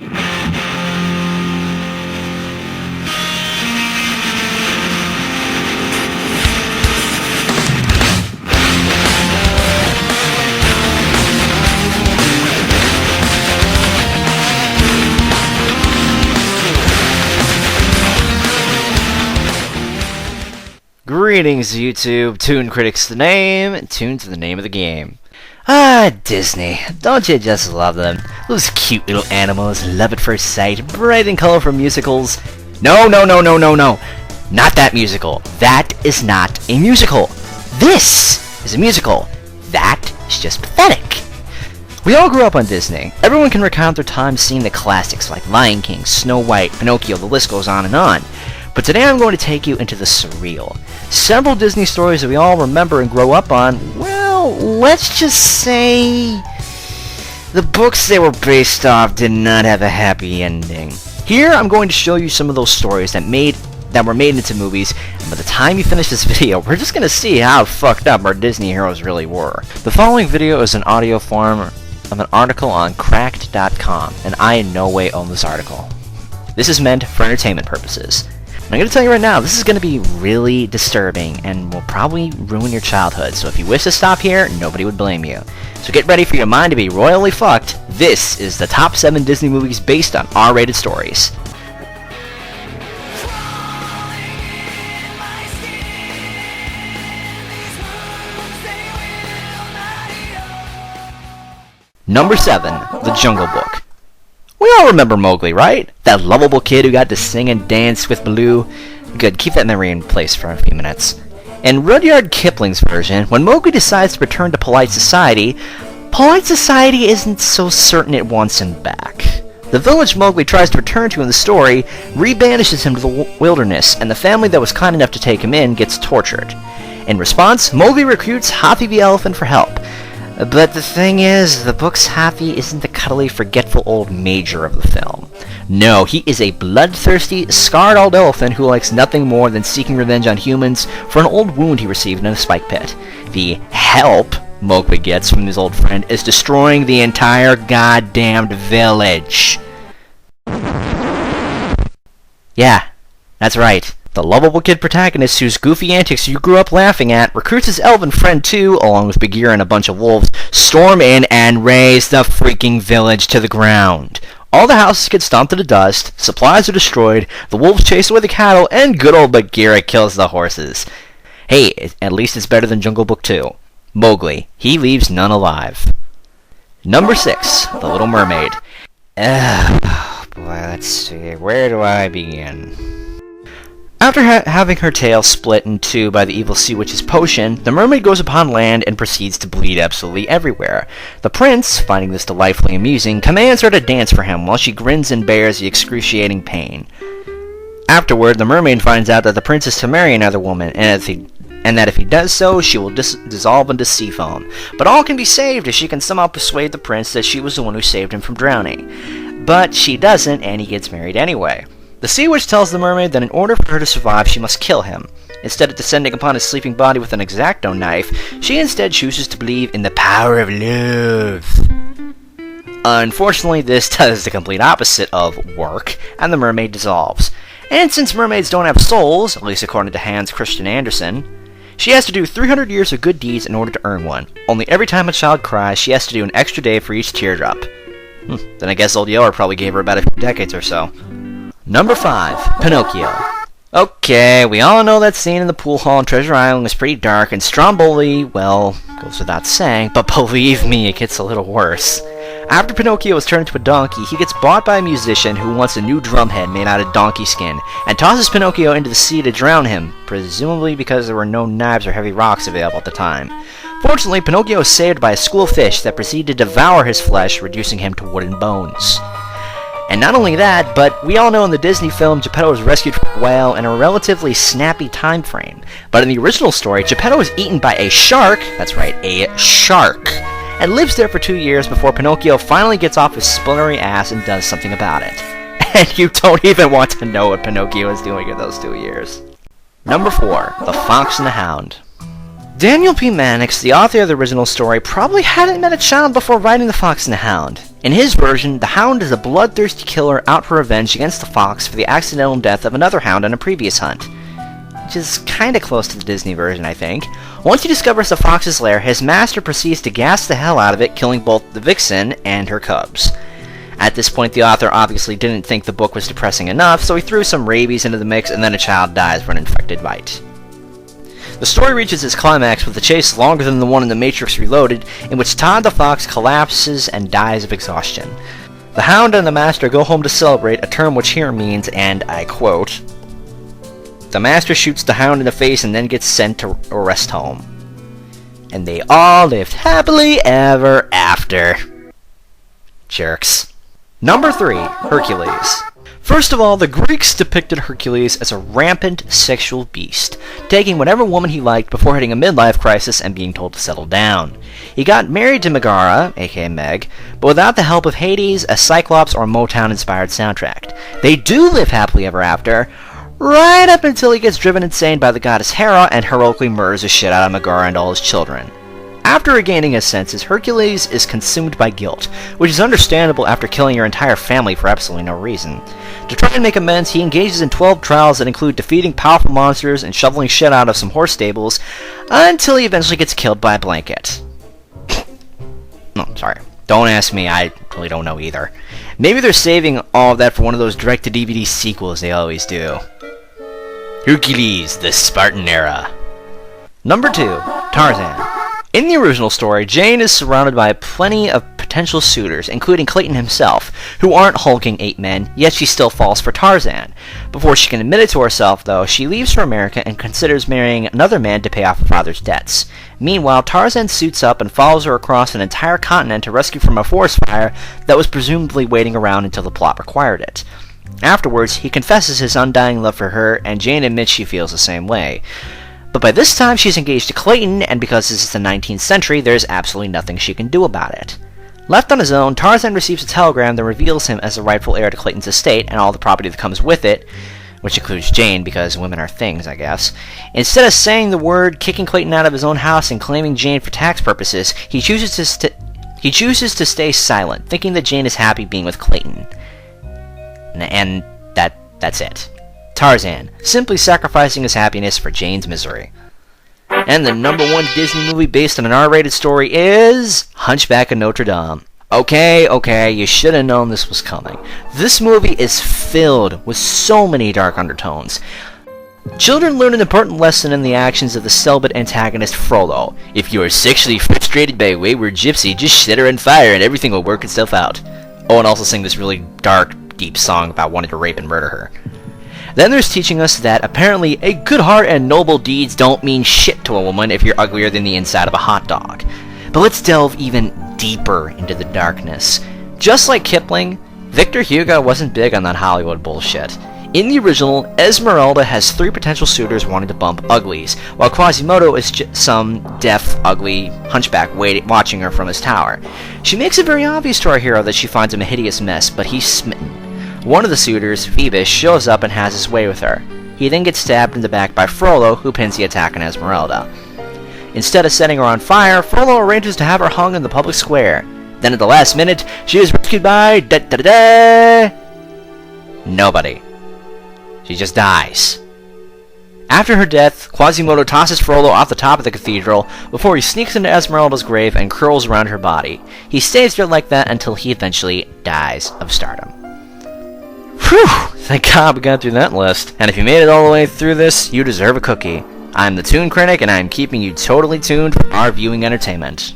Greetings, YouTube. ToonKritic's the name, and Toon's the name of the game. Ah, Disney. Don't you just love them? Those cute little animals, love at first sight, bright and colorful musicals. No. Not that musical. That is not a musical. This is a musical. That is just pathetic. We all grew up on Disney. Everyone can recount their time seeing the classics like Lion King, Snow White, Pinocchio, the list goes on and on. But today I'm going to take you into the surreal. Several Disney stories that we all remember and grow up on, well, let's just say the books they were based off did not have a happy ending. Here I'm going to show you some of those stories that were made into movies, and by the time you finish this video, we're just going to see how fucked up our Disney heroes really were. The following video is an audio form of an article on Cracked.com, and I in no way own this article. This is meant for entertainment purposes. I'm going to tell you right now, this is going to be really disturbing and will probably ruin your childhood, so if you wish to stop here, nobody would blame you. So get ready for your mind to be royally fucked. This is the top 7 Disney movies based on R-rated stories. Number 7, The Jungle Book. We all remember Mowgli, right? That lovable kid who got to sing and dance with Baloo. Good, keep that memory in place for a few minutes. In Rudyard Kipling's version, when Mowgli decides to return to polite society isn't so certain it wants him back. The village Mowgli tries to return to in the story re-banishes him to the wilderness, and the family that was kind enough to take him in gets tortured. In response, Mowgli recruits Hathi the elephant for help. But the thing is, the book's Hathi isn't the cuddly, forgetful old major of the film. No, he is a bloodthirsty, scarred old elephant who likes nothing more than seeking revenge on humans for an old wound he received in a spike pit. The help Mowgli gets from his old friend is destroying the entire goddamned village. Yeah, that's right. The lovable kid protagonist whose goofy antics you grew up laughing at recruits his elven friend too, along with Bagheera and a bunch of wolves, storm in and raze the freaking village to the ground. All the houses get stomped to dust, supplies are destroyed, the wolves chase away the cattle, and good old Bagheera kills the horses. Hey, at least it's better than Jungle Book 2. Mowgli, he leaves none alive. Number 6, The Little Mermaid. Oh boy, let's see, where do I begin? After having her tail split in two by the evil sea witch's potion, the mermaid goes upon land and proceeds to bleed absolutely everywhere. The prince, finding this delightfully amusing, commands her to dance for him while she grins and bears the excruciating pain. Afterward, the mermaid finds out that the prince is to marry another woman, and that if he does so, she will dissolve into sea foam. But all can be saved if she can somehow persuade the prince that she was the one who saved him from drowning. But she doesn't, and he gets married anyway. The sea witch tells the mermaid that in order for her to survive, she must kill him. Instead of descending upon his sleeping body with an X-Acto knife, she instead chooses to believe in the power of love. Unfortunately, this does the complete opposite of work, and the mermaid dissolves. And since mermaids don't have souls, at least according to Hans Christian Andersen, she has to do 300 years of good deeds in order to earn one. Only every time a child cries, she has to do an extra day for each teardrop. Then I guess Old Yeller probably gave her about a few decades or so. Number 5, Pinocchio. Okay, we all know that scene in the pool hall in Treasure Island was pretty dark, and Stromboli, well, goes without saying, but believe me, it gets a little worse. After Pinocchio is turned into a donkey, he gets bought by a musician who wants a new drumhead made out of donkey skin, and tosses Pinocchio into the sea to drown him, presumably because there were no knives or heavy rocks available at the time. Fortunately, Pinocchio is saved by a school of fish that proceed to devour his flesh, reducing him to wooden bones. And not only that, but we all know in the Disney film, Geppetto was rescued from a whale in a relatively snappy time frame. But in the original story, Geppetto is eaten by a shark, that's right, a shark, and lives there for 2 years before Pinocchio finally gets off his splintery ass and does something about it. And you don't even want to know what Pinocchio is doing in those 2 years. Number 4, The Fox and the Hound. Daniel P. Mannix, the author of the original story, probably hadn't met a child before writing The Fox and the Hound. In his version, the Hound is a bloodthirsty killer out for revenge against the fox for the accidental death of another hound on a previous hunt. Which is kinda close to the Disney version, I think. Once he discovers the fox's lair, his master proceeds to gas the hell out of it, killing both the vixen and her cubs. At this point, the author obviously didn't think the book was depressing enough, so he threw some rabies into the mix, and then a child dies from an infected bite. The story reaches its climax with a chase longer than the one in The Matrix Reloaded, in which Todd the Fox collapses and dies of exhaustion. The Hound and the Master go home to celebrate, a term which here means, and I quote, "The Master shoots the Hound in the face and then gets sent to a rest home. And they all lived happily ever after." Jerks. Number 3, Hercules. First of all, the Greeks depicted Hercules as a rampant sexual beast, taking whatever woman he liked before hitting a midlife crisis and being told to settle down. He got married to Megara, aka Meg, but without the help of Hades, a Cyclops, or Motown-inspired soundtrack. They do live happily ever after, right up until he gets driven insane by the goddess Hera and heroically murders the shit out of Megara and all his children. After regaining his senses, Hercules is consumed by guilt, which is understandable after killing your entire family for absolutely no reason. To try and make amends, he engages in 12 trials that include defeating powerful monsters and shoveling shit out of some horse stables, until he eventually gets killed by a blanket. No, sorry. Don't ask me, I really don't know either. Maybe they're saving all of that for one of those direct-to-DVD sequels they always do. Hercules, the Spartan Era. Number 2, Tarzan. In the original story, Jane is surrounded by plenty of potential suitors, including Clayton himself, who aren't hulking ape men, yet she still falls for Tarzan. Before she can admit it to herself, though, she leaves for America and considers marrying another man to pay off her father's debts. Meanwhile, Tarzan suits up and follows her across an entire continent to rescue from a forest fire that was presumably waiting around until the plot required it. Afterwards, he confesses his undying love for her, and Jane admits she feels the same way. But by this time, she's engaged to Clayton, and because this is the 19th century, there's absolutely nothing she can do about it. Left on his own, Tarzan receives a telegram that reveals him as the rightful heir to Clayton's estate and all the property that comes with it, which includes Jane, because women are things, I guess. Instead of saying the word, kicking Clayton out of his own house, and claiming Jane for tax purposes, he chooses to stay silent, thinking that Jane is happy being with Clayton. And that's it. Tarzan, simply sacrificing his happiness for Jane's misery. And the number 1 Disney movie based on an R-rated story is Hunchback of Notre Dame. Okay, you should have known this was coming. This movie is filled with so many dark undertones. Children learn an important lesson in the actions of the celibate antagonist Frollo. If you are sexually frustrated by a wayward gypsy, just set her on fire and everything will work itself out. Oh, and also sing this really dark, deep song about wanting to rape and murder her. Then there's teaching us that apparently a good heart and noble deeds don't mean shit to a woman if you're uglier than the inside of a hot dog. But let's delve even deeper into the darkness. Just like Kipling, Victor Hugo wasn't big on that Hollywood bullshit. In the original, Esmeralda has 3 potential suitors wanting to bump uglies, while Quasimodo is some deaf, ugly hunchback watching her from his tower. She makes it very obvious to our hero that she finds him a hideous mess, but he's smitten. One of the suitors, Phoebus, shows up and has his way with her. He then gets stabbed in the back by Frollo, who pins the attack on Esmeralda. Instead of setting her on fire, Frollo arranges to have her hung in the public square. Then at the last minute, she is rescued by nobody. She just dies. After her death, Quasimodo tosses Frollo off the top of the cathedral before he sneaks into Esmeralda's grave and curls around her body. He stays there like that until he eventually dies of stardom. Whew! Thank God we got through that list. And if you made it all the way through this, you deserve a cookie. I'm the Toon Critic, and I'm keeping you totally tuned for our viewing entertainment.